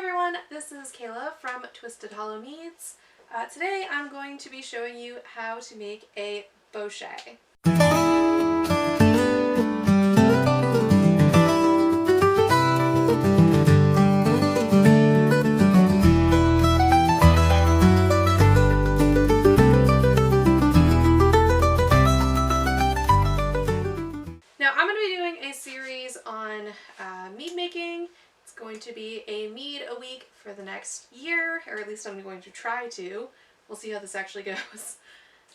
everyone, this is Kayla from Twisted Hollow Meads. Today I'm going to be showing you how to make a Bochet. Now I'm going to be doing a series on mead making. It's going to be a mead a week for the next year, or at least I'm going to try to. We'll see how this actually goes.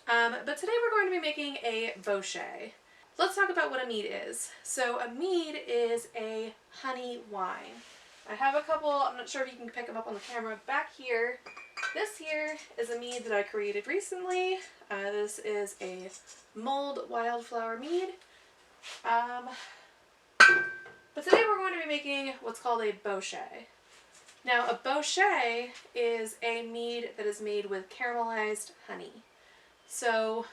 But today we're going to be making a Bochet. Let's talk about what a mead is. So a mead is a honey wine. I have a couple, I'm not sure if you can pick them up on the camera back here. This here is a mead that I created recently. This is a mulled wildflower mead. But today we're going to be making what's called a Bochet. Now a Bochet is a mead that is made with caramelized honey. So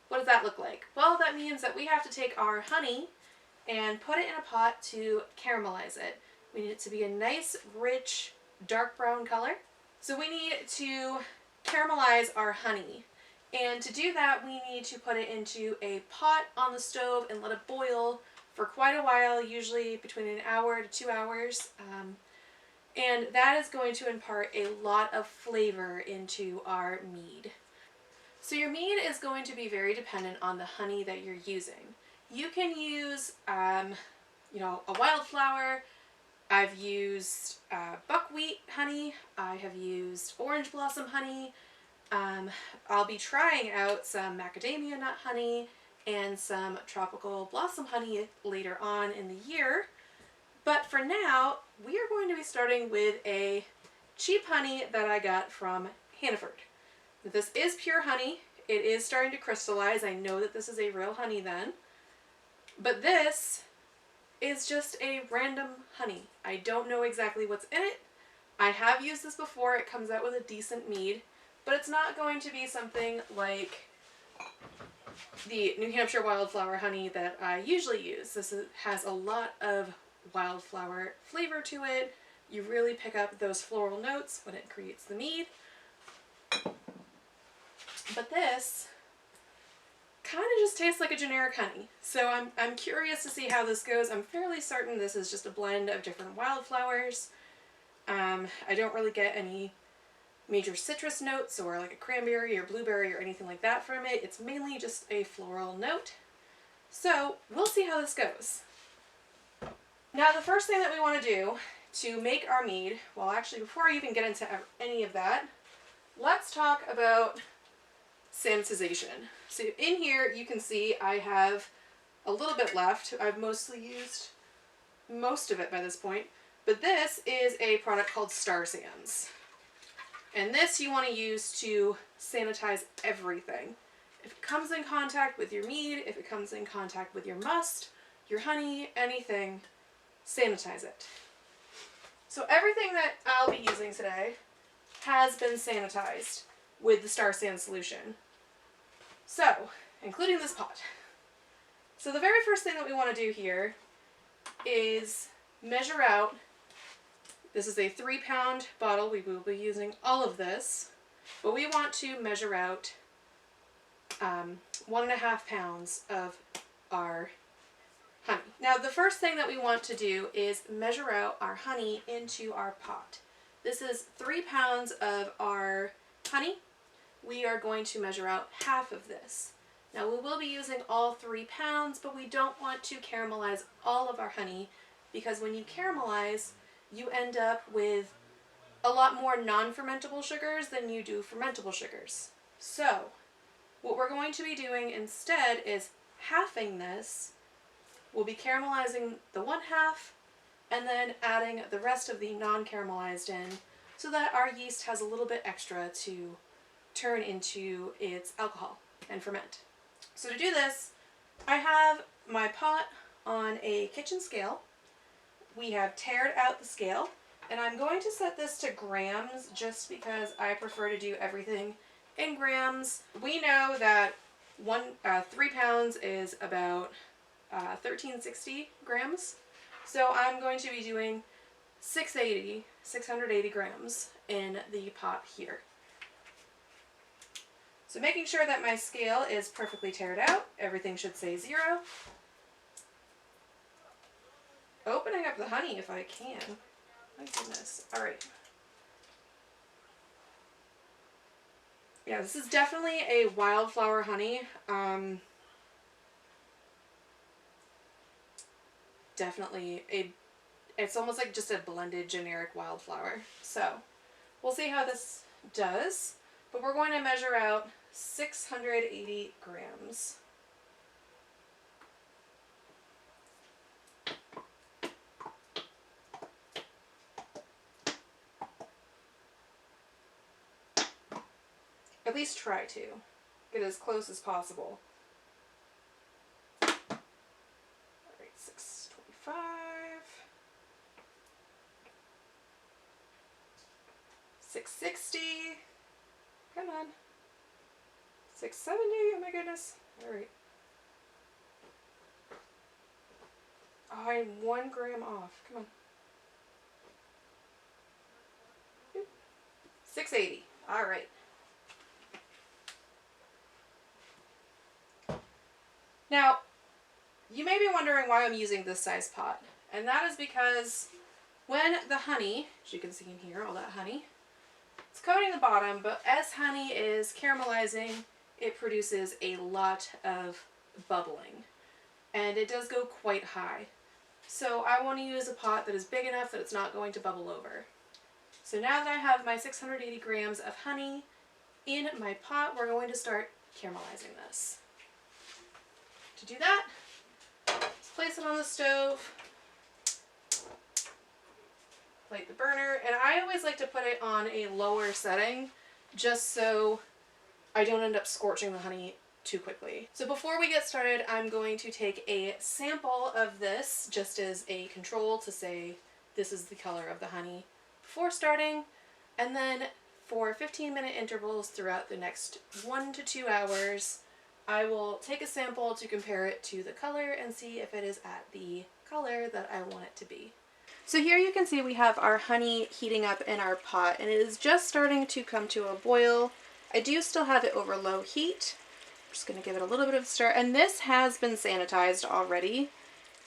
what does that look like? Well, that means that we have to take our honey and put it in a pot to caramelize it. We need it to be a nice, rich, dark brown color. So we need to caramelize our honey. And to do that, we need to put it into a pot on the stove and let it boil for quite a while, usually between an hour to 2 hours. And that is going to impart a lot of flavor into our mead. So your mead is going to be very dependent on the honey that you're using. You can use, a wildflower. I've used buckwheat honey. I have used orange blossom honey. I'll be trying out some macadamia nut honey and some tropical blossom honey later on in the year. But for now, we are going to be starting with a cheap honey that I got from Hannaford. This is pure honey. It is starting to crystallize. I know that this is a real honey then. But this is just a random honey. I don't know exactly what's in it. I have used this before. It comes out with a decent mead. But it's not going to be something like the New Hampshire wildflower honey that I usually use. This has a lot of wildflower flavor to it. You really pick up those floral notes when it creates the mead. But this kind of just tastes like a generic honey. So I'm curious to see how this goes. I'm fairly certain this is just a blend of different wildflowers. I don't really get any major citrus notes or like a cranberry or blueberry or anything like that from it. It's mainly just a floral note. So we'll see how this goes. Now the first thing that we want to do to make our mead, well actually before I even get into any of that, let's talk about sanitization. So in here you can see I have a little bit left. I've mostly used most of it by this point, but this is a product called Star Sands. And this you want to use to sanitize everything. If it comes in contact with your mead, if it comes in contact with your must, your honey, anything, sanitize it. So everything that I'll be using today has been sanitized with the Star Sands solution. So, including this pot. So the very first thing that we want to do here is measure out. This is a 3-pound bottle. We will be using all of this, but we want to measure out 1.5 pounds of our honey. Now the first thing that we want to do is measure out our honey into our pot. This is 3 pounds of our honey. We are going to measure out half of this. Now we will be using all 3 pounds, but we don't want to caramelize all of our honey because when you caramelize, you end up with a lot more non-fermentable sugars than you do fermentable sugars. So what we're going to be doing instead is halving this. We'll be caramelizing the 1/2 and then adding the rest of the non-caramelized in so that our yeast has a little bit extra to turn into its alcohol and ferment. So to do this, I have my pot on a kitchen scale. We have tared out the scale, and I'm going to set this to grams just because I prefer to do everything in grams. We know that 3 pounds is about 1360 grams. So I'm going to be doing 680 grams in the pot here. So making sure that my scale is perfectly tared out, everything should say 0. Opening up the honey if I can. My goodness. All right. Yeah, this is definitely a wildflower honey. Definitely it's almost like just a blended generic wildflower. So we'll see how this does, but we're going to measure out 680 grams. At least try to get as close as possible. All right, 625. 660. Come on. 670. Oh my goodness. All right. Oh, I'm 1 gram off. Come on. 680. All right. Now, you may be wondering why I'm using this size pot, and that is because when the honey, as you can see in here, all that honey, it's coating the bottom, but as honey is caramelizing, it produces a lot of bubbling, and it does go quite high. So I want to use a pot that is big enough that it's not going to bubble over. So now that I have my 680 grams of honey in my pot, we're going to start caramelizing this. To do that, let's place it on the stove, light the burner, and I always like to put it on a lower setting just so I don't end up scorching the honey too quickly. So before we get started, I'm going to take a sample of this just as a control to say this is the color of the honey before starting, and then for 15-minute intervals throughout the next 1 to 2 hours, I will take a sample to compare it to the color and see if it is at the color that I want it to be. So here you can see we have our honey heating up in our pot, and it is just starting to come to a boil. I do still have it over low heat. I'm just going to give it a little bit of a stir, and this has been sanitized already.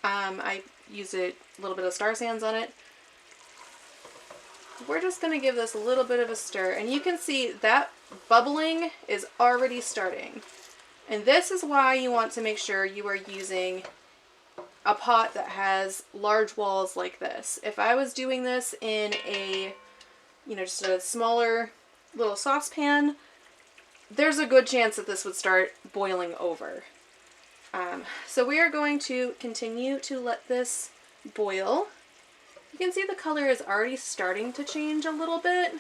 I used a little bit of Star Sands on it. We're just going to give this a little bit of a stir, and you can see that bubbling is already starting. And this is why you want to make sure you are using a pot that has large walls like this. If I was doing this in a, just a smaller little saucepan, there's a good chance that this would start boiling over. So we are going to continue to let this boil. You can see the color is already starting to change a little bit.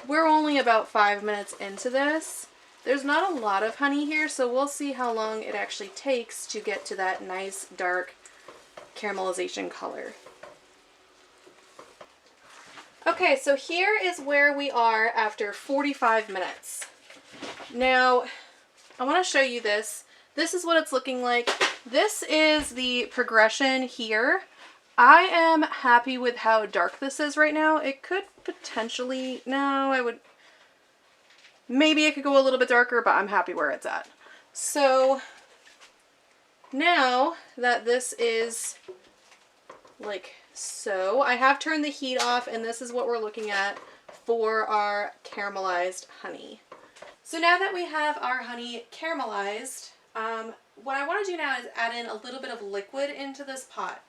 We're only about 5 minutes into this. There's not a lot of honey here, so we'll see how long it actually takes to get to that nice dark caramelization color. Okay, so here is where we are after 45 minutes. Now, I want to show you this. This is what it's looking like. This is the progression here. I am happy with how dark this is right now. It could potentially, maybe it could go a little bit darker, but I'm happy where it's at. So now that this is like so, I have turned the heat off, and this is what we're looking at for our caramelized honey. So now that we have our honey caramelized, what I want to do now is add in a little bit of liquid into this pot.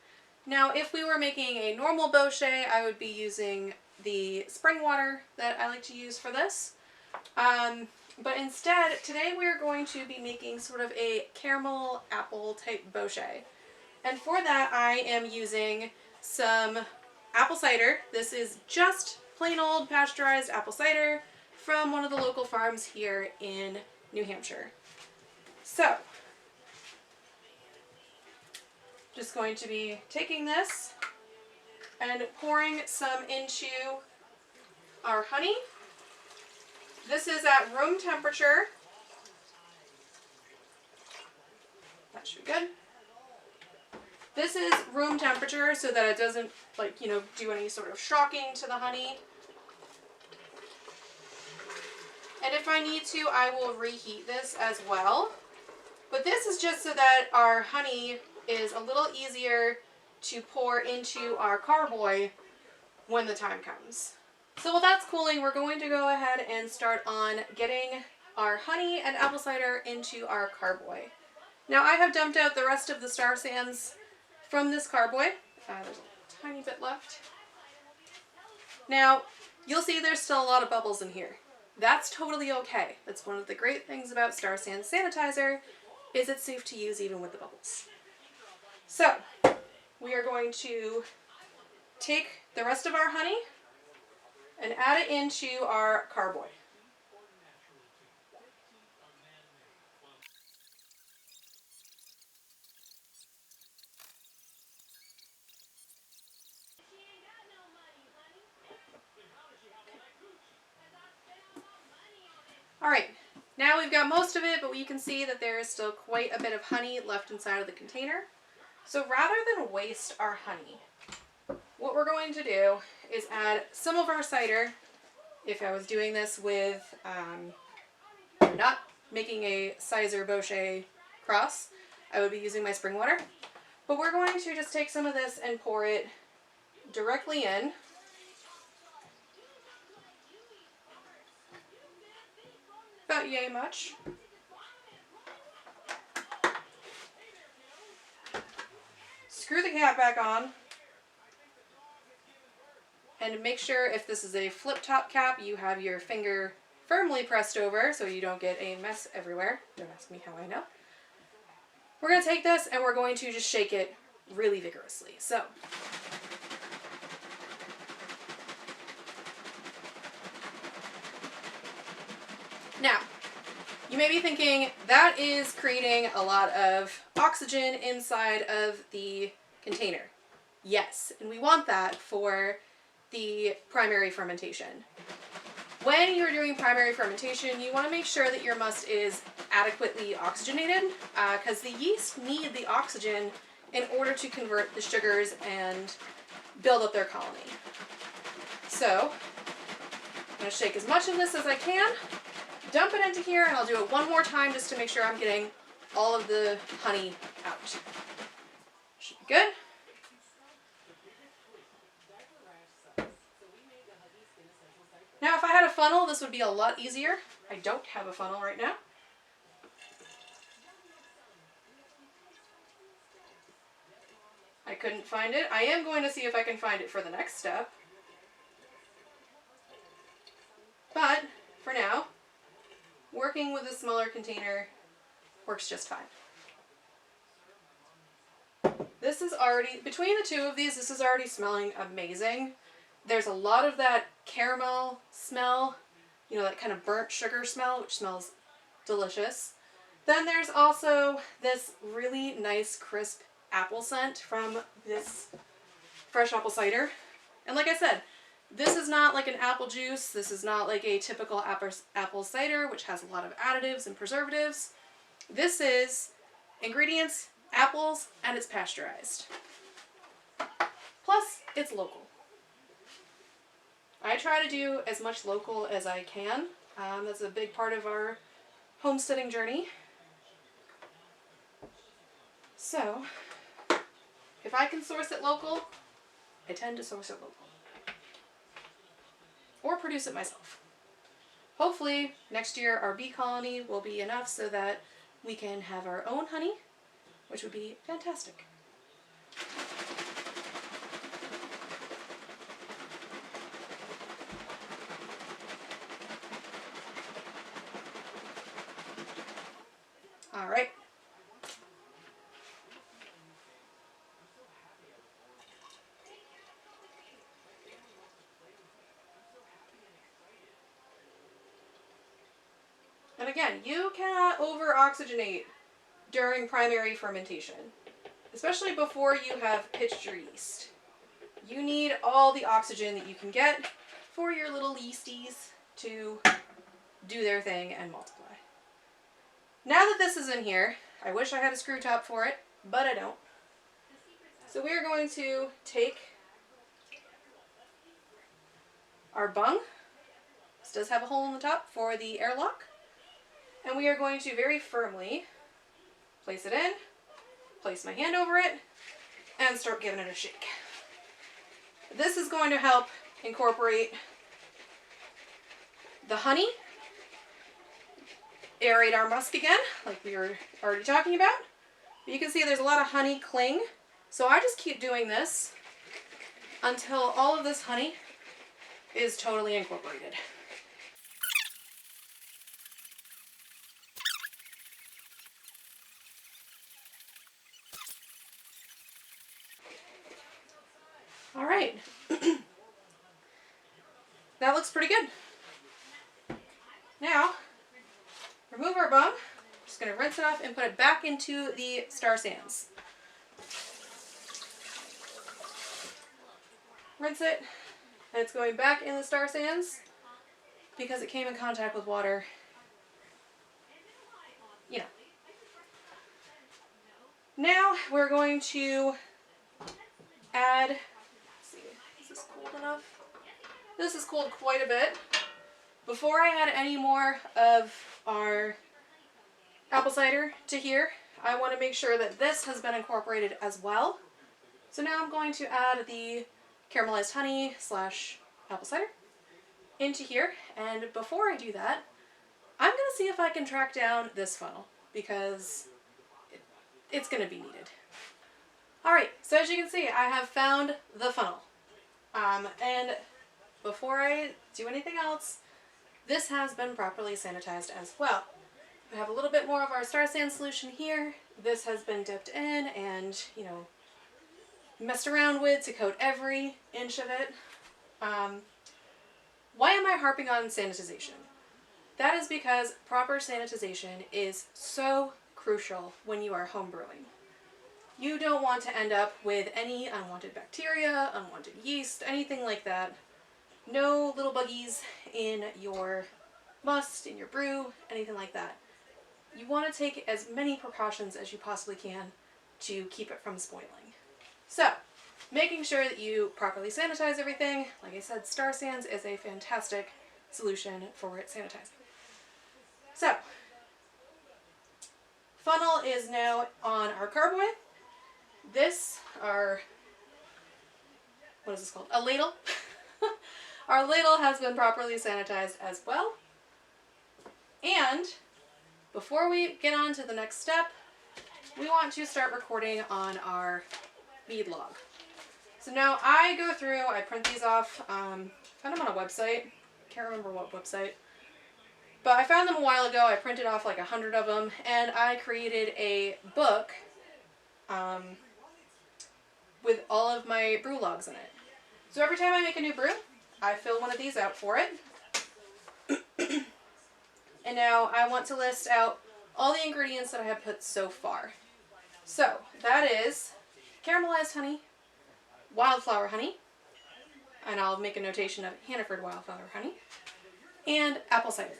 Now, if we were making a normal Bochet, I would be using the spring water that I like to use for this. But instead, today we're going to be making sort of a caramel apple type Bochet. And for that, I am using some apple cider. This is just plain old pasteurized apple cider from one of the local farms here in New Hampshire. So, just going to be taking this and pouring some into our honey. This is at room temperature. That should be good. This is room temperature so that it doesn't, like, you know, do any sort of shocking to the honey. And if I need to, I will reheat this as well. But this is just so that our honey is a little easier to pour into our carboy when the time comes. So while that's cooling, we're going to go ahead and start on getting our honey and apple cider into our carboy. Now I have dumped out the rest of the Star Sands from this carboy. There's a tiny bit left. Now, you'll see there's still a lot of bubbles in here. That's totally okay. That's one of the great things about Star Sands sanitizer, is it's safe to use even with the bubbles. So, we are going to take the rest of our honey and add it into our carboy. Alright, now we've got most of it, but you can see that there is still quite a bit of honey left inside of the container. So rather than waste our honey, what we're going to do is add some of our cider. If I was doing this with, not making a Cider Bochet cross, I would be using my spring water. But we're going to just take some of this and pour it directly in. About yay much. Screw the cap back on. And make sure, if this is a flip top cap, you have your finger firmly pressed over so you don't get a mess everywhere. Don't ask me how I know. We're going to take this and we're going to just shake it really vigorously. So, now, you may be thinking that is creating a lot of oxygen inside of the container. Yes, and we want that for the primary fermentation. When you're doing primary fermentation, you want to make sure that your must is adequately oxygenated, because the yeast need the oxygen in order to convert the sugars and build up their colony. So, I'm going to shake as much of this as I can, dump it into here, and I'll do it one more time just to make sure I'm getting all of the honey out. Should be good. Now, if I had a funnel, this would be a lot easier. I don't have a funnel right now. I couldn't find it. I am going to see if I can find it for the next step. But, for now, working with a smaller container works just fine. This is already, between the two of these, this is already smelling amazing. There's a lot of that caramel smell, you know, that kind of burnt sugar smell, which smells delicious. Then there's also this really nice crisp apple scent from this fresh apple cider. And like I said, this is not like an apple juice. This is not like a typical apple cider, which has a lot of additives and preservatives. This is ingredients, apples, and it's pasteurized. Plus, it's local. I try to do as much local as I can. That's a big part of our homesteading journey. So, if I can source it local, I tend to source it local. Or produce it myself. Hopefully, next year our bee colony will be enough so that we can have our own honey, which would be fantastic. All right. And again, you cannot over-oxygenate during primary fermentation, especially before you have pitched your yeast. You need all the oxygen that you can get for your little yeasties to do their thing and multiply. Now that this is in here, I wish I had a screw top for it, but I don't. So we are going to take our bung. This does have a hole in the top for the airlock. And we are going to very firmly place it in, place my hand over it, and start giving it a shake. This is going to help incorporate the honey, aerate our musk again, like we were already talking about. But you can see there's a lot of honey cling. So I just keep doing this until all of this honey is totally incorporated. All right. That looks pretty good. Now, remove our bung. Just going to rinse it off and put it back into the Star Sands. Rinse it, and it's going back in the Star Sands because it came in contact with water. You know. Now we're going to add, let's see, is this cold enough? This is cooled quite a bit. Before I add any more of our apple cider to here, I want to make sure that this has been incorporated as well. So now I'm going to add the caramelized honey / apple cider into here. And before I do that, I'm going to see if I can track down this funnel because it's going to be needed. Alright, so as you can see, I have found the funnel. And before I do anything else, this has been properly sanitized as well. We have a little bit more of our Star Sand solution here. This has been dipped in and, you know, messed around with to coat every inch of it. Why am I harping on sanitization? That is because proper sanitization is so crucial when you are home brewing. You don't want to end up with any unwanted bacteria, unwanted yeast, anything like that. No little buggies in your must, in your brew, anything like that. You want to take as many precautions as you possibly can to keep it from spoiling. So, making sure that you properly sanitize everything. Like I said, Star Sands is a fantastic solution for sanitizing. So, funnel is now on our carboy. This, what is this called? A ladle. Our ladle has been properly sanitized as well. And before we get on to the next step, we want to start recording on our mead log. So now I go through, I print these off, found them on a website, can't remember what website, but I found them a while ago. I printed off like 100 of them, and I created a book with all of my brew logs in it. So every time I make a new brew, I fill one of these out for it. And now I want to list out all the ingredients that I have put so far. So that is caramelized honey, wildflower honey, and I'll make a notation of Hannaford wildflower honey, and apple cider.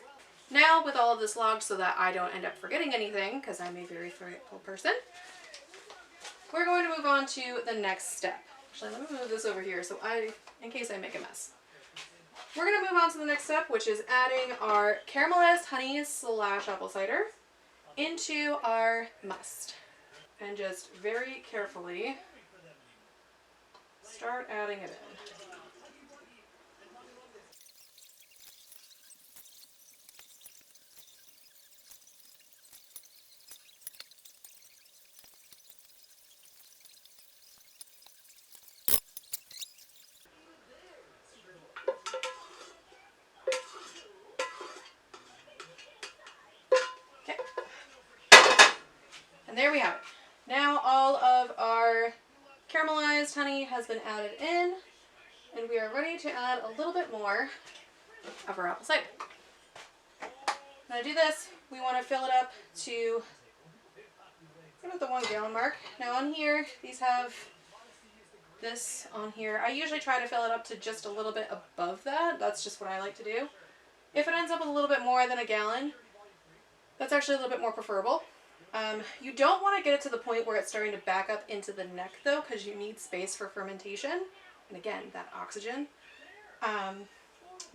Now with all of this logged so that I don't end up forgetting anything, because I'm a very forgetful person, we're going to move on to the next step. Actually, let me move this over here in case I make a mess. We're going to move on to the next step, which is adding our caramelized honey / apple cider into our must. And just very carefully start adding it in. And there we have it. Now all of our caramelized honey has been added in, and we are ready to add a little bit more of our apple cider. When I do this, we want to fill it up to about the 1 gallon mark. Now on here, these have this on here. I usually try to fill it up to just a little bit above that. That's just what I like to do. If it ends up with a little bit more than a gallon, that's actually a little bit more preferable. You don't want to get it to the point where it's starting to back up into the neck though, because you need space for fermentation. And again, that oxygen.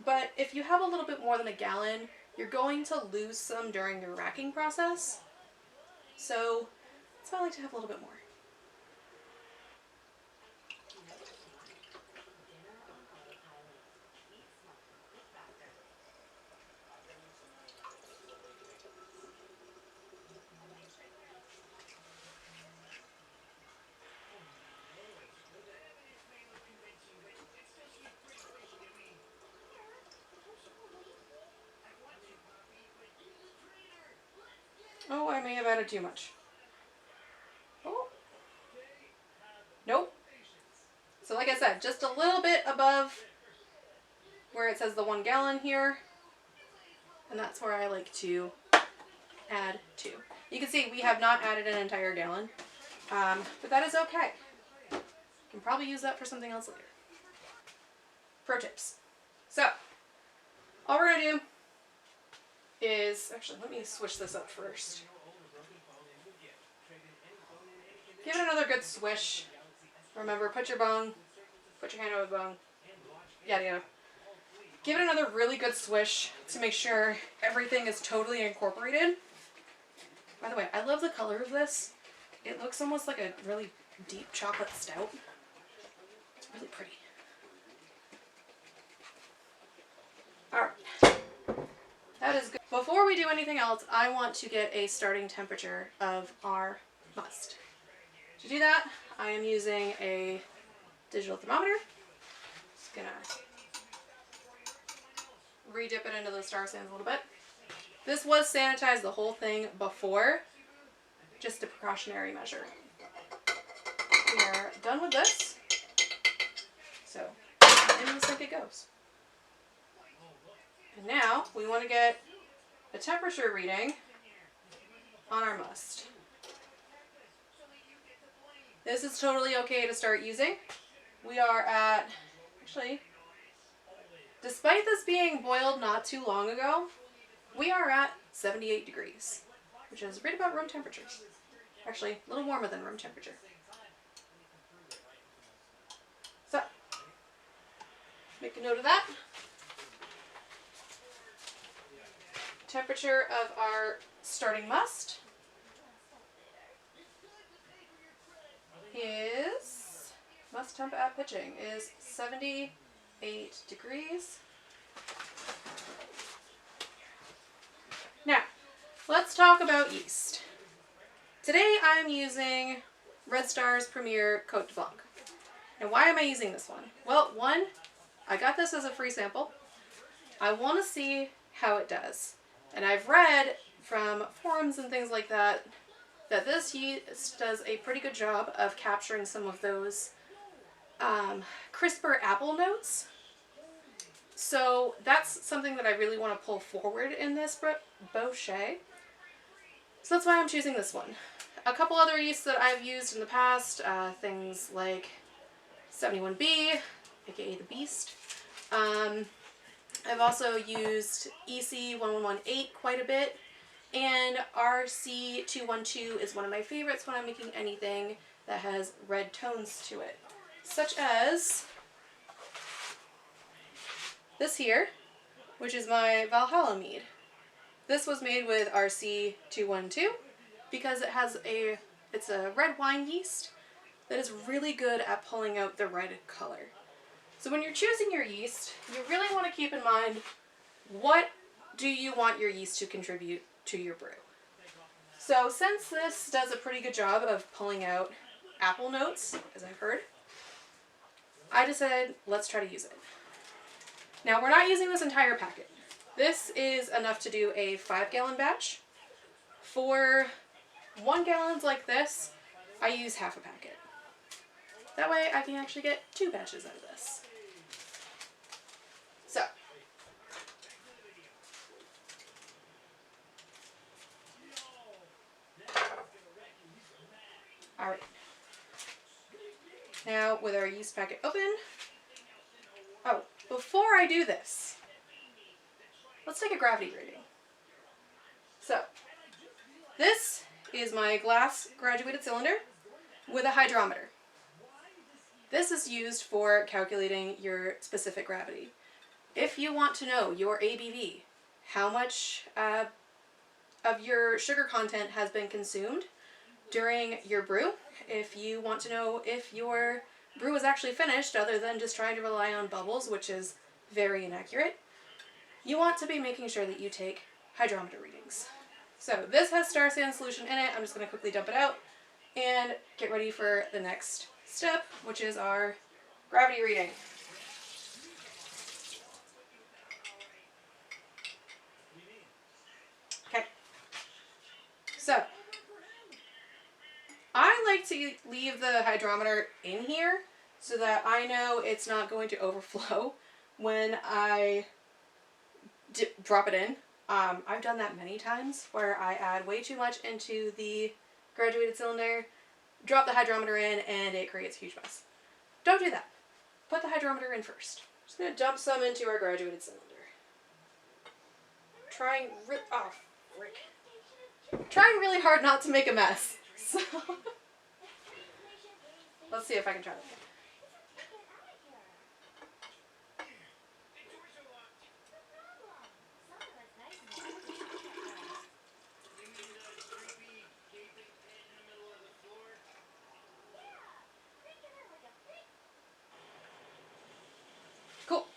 But if you have a little bit more than a gallon, you're going to lose some during your racking process. So that's why I like to have a little bit more. Oh, I may have added too much. Oh. Nope. So like I said, just a little bit above where it says the 1 gallon here. And that's where I like to add to. You can see we have not added an entire gallon. But that is okay. You can probably use that for something else later. Pro tips. So, all we're going to do is, actually, let me switch this up first. Give it another good swish. Remember, put your hand over the bung, yada yada. Give it another really good swish to make sure everything is totally incorporated. By the way, I love the color of this. It looks almost like a really deep chocolate stout. It's really pretty. Alright. That is good. Before we do anything else, I want to get a starting temperature of our must. To do that, I am using a digital thermometer. Just gonna re-dip it into the star sands a little bit. This was sanitized the whole thing before, just a precautionary measure. We are done with this. So, in the sink it goes. And now we want to get a temperature reading on our must. This is totally okay to start using. We are at, actually, despite this being boiled not too long ago, we are at 78 degrees, which is right about room temperature. Actually, a little warmer than room temperature. So, make a note of that. Temperature of our starting must is, must temp at pitching is 78 degrees. Now, let's talk about yeast. Today I'm using Red Star's Premier Cote de Blanc. And why am I using this one? Well, one, I got this as a free sample. I want to see how it does. And I've read from forums and things like that that this yeast does a pretty good job of capturing some of those crisper apple notes. So that's something that I really want to pull forward in this Bochet. So that's why I'm choosing this one. A couple other yeasts that I've used in the past, things like 71B, aka the Beast. I've also used EC1118 quite a bit, and RC212 is one of my favorites when I'm making anything that has red tones to it, such as this here, which is my Valhalla mead. This was made with RC212 because it's a red wine yeast that is really good at pulling out the red color. So when you're choosing your yeast, you really want to keep in mind, what do you want your yeast to contribute to your brew? So since this does a pretty good job of pulling out apple notes, as I've heard, I decided let's try to use it. Now we're not using this entire packet. This is enough to do a 5-gallon batch. For 1 gallons like this, I use half a packet. That way I can actually get 2 batches out of this. So, alright. Now with our yeast packet open, oh, before I do this, let's take a gravity reading. So, this is my glass graduated cylinder with a hydrometer. This is used for calculating your specific gravity. If you want to know your ABV, how much of your sugar content has been consumed during your brew, if you want to know if your brew is actually finished other than just trying to rely on bubbles, which is very inaccurate, you want to be making sure that you take hydrometer readings. So this has star sand solution in it. I'm just going to quickly dump it out and get ready for the next step, which is our gravity reading. Okay. So I like to leave the hydrometer in here so that I know it's not going to overflow when I drop it in. I've done that many times where I add way too much into the graduated cylinder, drop the hydrometer in, and it creates a huge mess. Don't do that. Put the hydrometer in first. Just going to dump some into our graduated cylinder. Trying really hard not to make a mess. So let's see if I can try that again. Cool.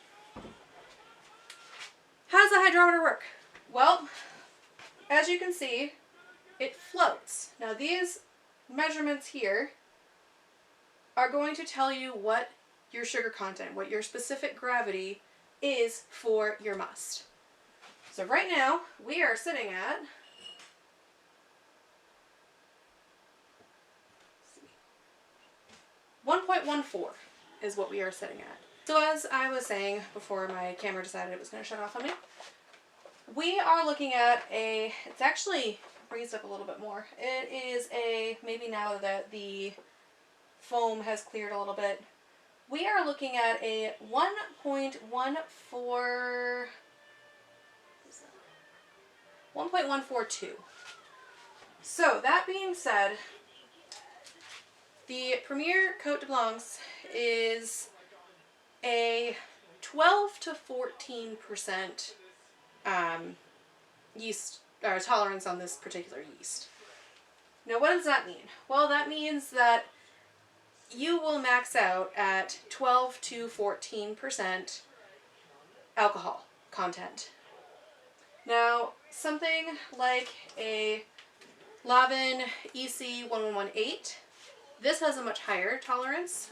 How does the hydrometer work? Well, as you can see, it floats. Now these measurements here are going to tell you what your sugar content, what your specific gravity is for your must. So right now, we are sitting at 1.14 is what we are sitting at. So as I was saying before my camera decided it was going to shut off on me, we are looking at it's actually raised up a little bit more. It is maybe now that the foam has cleared a little bit, we are looking at a 1.142. So that being said, the Premier Cote de Blancs is a 12 to 14% yeast tolerance on this particular yeast. Now what does that mean? Well, that means that you will max out at 12 to 14% alcohol content. Now, something like a Lavin EC1118, this has a much higher tolerance.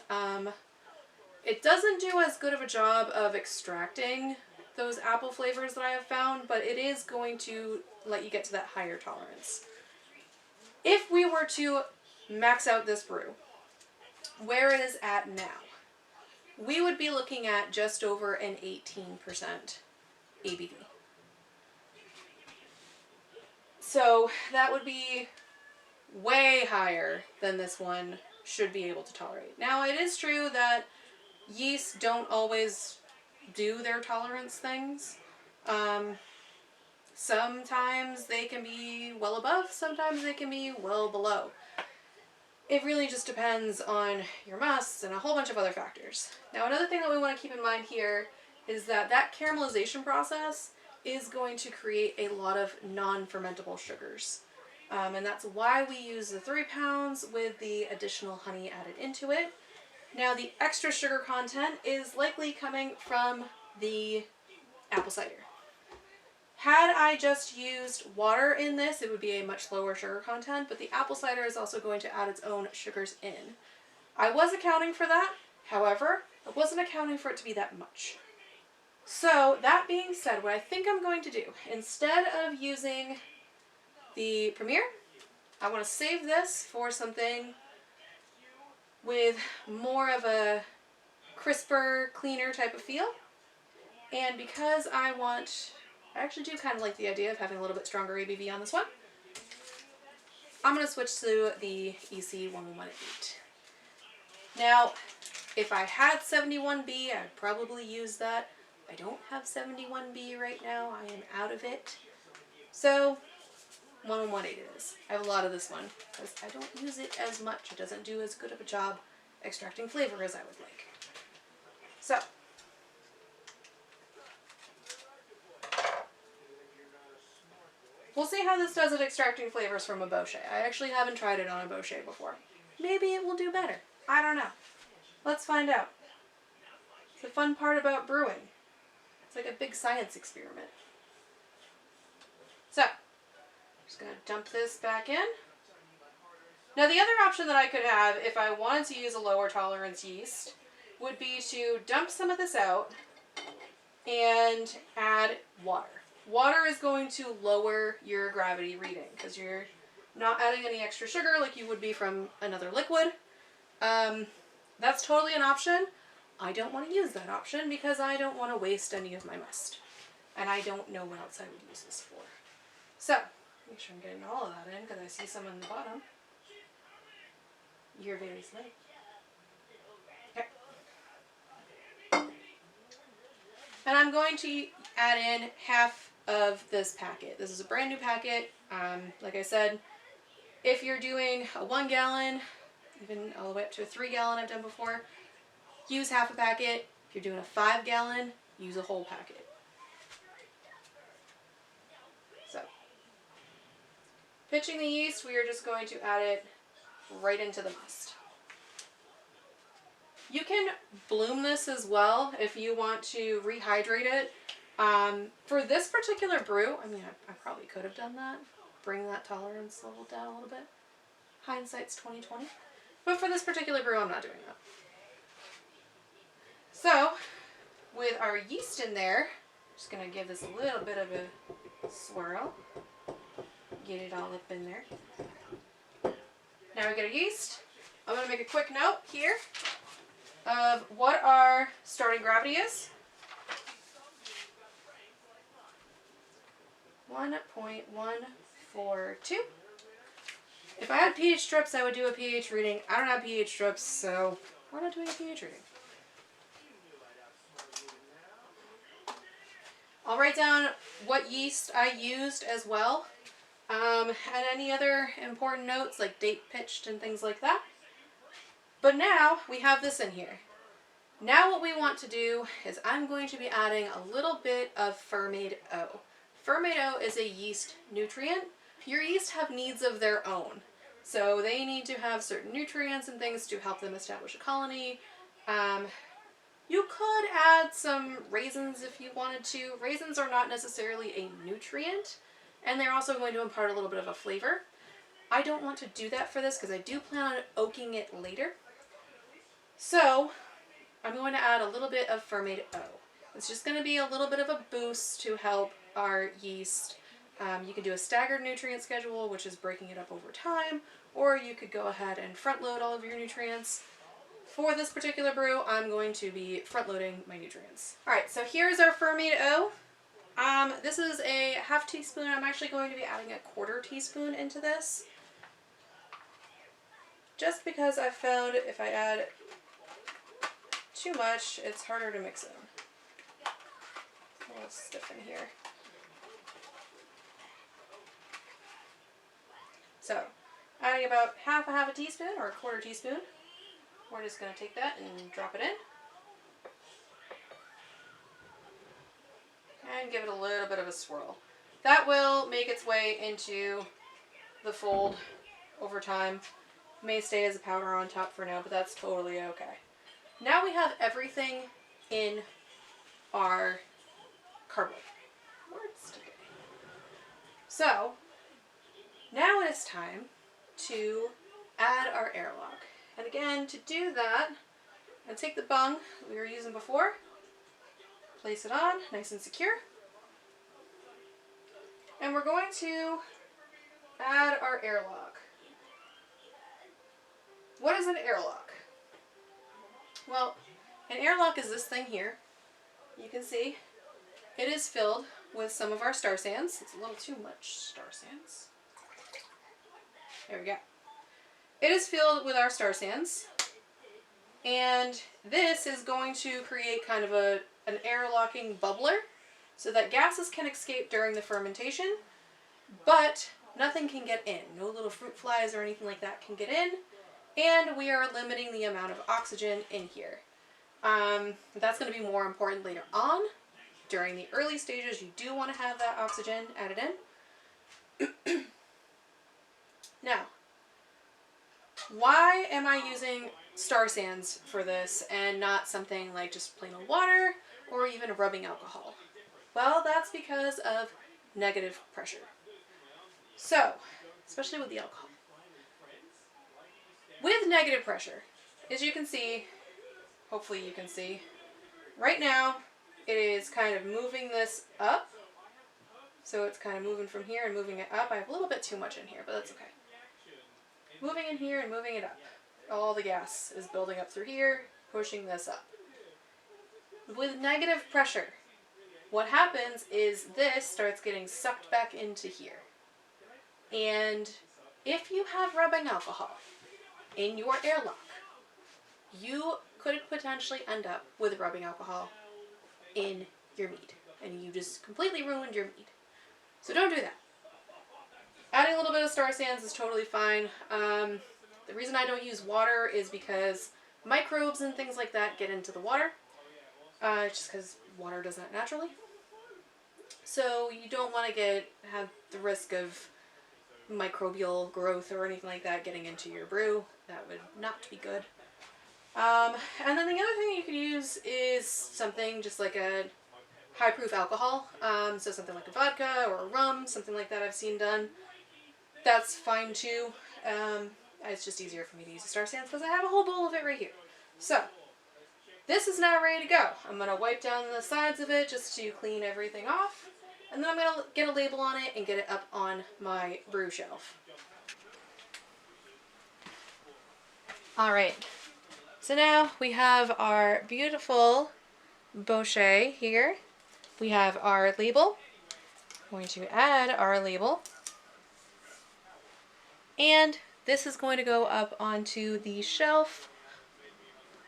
It doesn't do as good of a job of extracting those apple flavors that I have found, but it is going to let you get to that higher tolerance. If we were to max out this brew, where it is at now, we would be looking at just over an 18% ABV. So that would be way higher than this one should be able to tolerate. Now, it is true that yeasts don't always do their tolerance things. Sometimes they can be well above, sometimes they can be well below. It really just depends on your musts and a whole bunch of other factors. Now, another thing that we want to keep in mind here is that caramelization process is going to create a lot of non-fermentable sugars. And that's why we use the 3 pounds with the additional honey added into it. Now, the extra sugar content is likely coming from the apple cider. Had I just used water in this, it would be a much lower sugar content, but the apple cider is also going to add its own sugars in. I was accounting for that, however, I wasn't accounting for it to be that much. So, that being said, what I think I'm going to do, instead of using the Premier, I want to save this for something with more of a crisper, cleaner type of feel. And because I actually do kind of like the idea of having a little bit stronger ABV on this one, I'm going to switch to the EC1118. Now, if I had 71B, I'd probably use that. I don't have 71B right now. I am out of it. So, 1 1/8 it is. I have a lot of this one because I don't use it as much. It doesn't do as good of a job extracting flavor as I would like. So, we'll see how this does at extracting flavors from a Bochet. I actually haven't tried it on a Bochet before. Maybe it will do better. I don't know. Let's find out. It's the fun part about brewing. It's like a big science experiment. So, just going to dump this back in. Now the other option that I could have if I wanted to use a lower tolerance yeast would be to dump some of this out and add water. Water is going to lower your gravity reading because you're not adding any extra sugar like you would be from another liquid. That's totally an option. I don't want to use that option because I don't want to waste any of my must. And I don't know what else I would use this for. So, make sure I'm getting all of that in because I see some on the bottom. You're very slow. Okay. And I'm going to add in half of this packet. This is a brand new packet. Like I said, if you're doing a 1 gallon, even all the way up to a 3 gallon I've done before, use half a packet. If you're doing a 5 gallon, use a whole packet. So, pitching the yeast, we are just going to add it right into the must. You can bloom this as well if you want to rehydrate it. For this particular brew, I mean, I probably could have done that. Bring that tolerance level down a little bit. Hindsight's 20/20. But for this particular brew, I'm not doing that. So, with our yeast in there, just going to give this a little bit of a swirl. Get it all up in there. Now we get our yeast. I'm going to make a quick note here of what our starting gravity is. 1.142. If I had pH strips, I would do a pH reading. I don't have pH strips, so we're not doing a pH reading. I'll write down what yeast I used as well. And any other important notes like date pitched and things like that. But now we have this in here. Now what we want to do is I'm going to be adding a little bit of Fermaid O. Fermaid O is a yeast nutrient. Your yeast have needs of their own. So they need to have certain nutrients and things to help them establish a colony. You could add some raisins if you wanted to. Raisins are not necessarily a nutrient, and they're also going to impart a little bit of a flavor. I don't want to do that for this because I do plan on oaking it later. So I'm going to add a little bit of Fermaid O. It's just going to be a little bit of a boost to help our yeast. You can do a staggered nutrient schedule, which is breaking it up over time, or you could go ahead and front load all of your nutrients. For this particular brew, I'm going to be front loading my nutrients. Alright, so here's our Fermaid O. This is a half teaspoon. I'm actually going to be adding a 1/4 teaspoon into this. Just because I've found if I add too much, it's harder to mix in. A little stiff in here. So, adding about half a teaspoon or a 1/4 teaspoon. We're just going to take that and drop it in. And give it a little bit of a swirl. That will make its way into the fold over time. May stay as a powder on top for now, but that's totally okay. Now we have everything in our cardboard. Where's sticking? So, now it is time to add our airlock. And again, to do that, I'm going to take the bung that we were using before, place it on, nice and secure. And we're going to add our airlock. What is an airlock? Well, an airlock is this thing here. You can see it is filled with some of our star sands. It's a little too much star sands. There we go. It is filled with our star sands. And this is going to create kind of an airlocking bubbler so that gases can escape during the fermentation, but Nothing can get in. No little fruit flies or anything like that can get in. And we are limiting the amount of oxygen in here. That's going to be more important later on. During the early stages, you do want to have that oxygen added in. Now, why am I using star sands for this and not something like just plain old water or even rubbing alcohol? Well, that's because of negative pressure. So, especially with the alcohol. With negative pressure, as you can see, hopefully you can see, right now it is kind of moving this up. So it's kind of moving from here and moving it up. I have a little bit too much in here, but that's okay. Moving in here and moving it up. All the gas is building up through here, pushing this up. With negative pressure, what happens is this starts getting sucked back into here. And if you have rubbing alcohol in your airlock, you could potentially end up with rubbing alcohol in your mead. And you just completely ruined your mead. So don't do that. Adding a little bit of star sands is totally fine. The reason I don't use water is because microbes and things like that get into the water. Just because water does that naturally. So you don't want to have the risk of microbial growth or anything like that getting into your brew. That would not be good. And then the other thing you could use is something just like a high proof alcohol. So something like a vodka or a rum, something like that I've seen done. That's fine too. It's just easier for me to use the star sands because I have a whole bowl of it right here. So this is now ready to go. I'm going to wipe down the sides of it just to clean everything off. And then I'm going to get a label on it and get it up on my brew shelf. Alright, so now we have our beautiful Bochet here. We have our label. I'm going to add our label. And this is going to go up onto the shelf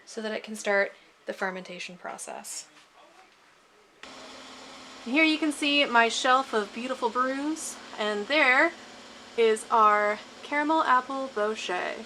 so that it can start the fermentation process. Here you can see my shelf of beautiful brews, and there is our caramel apple Bochet.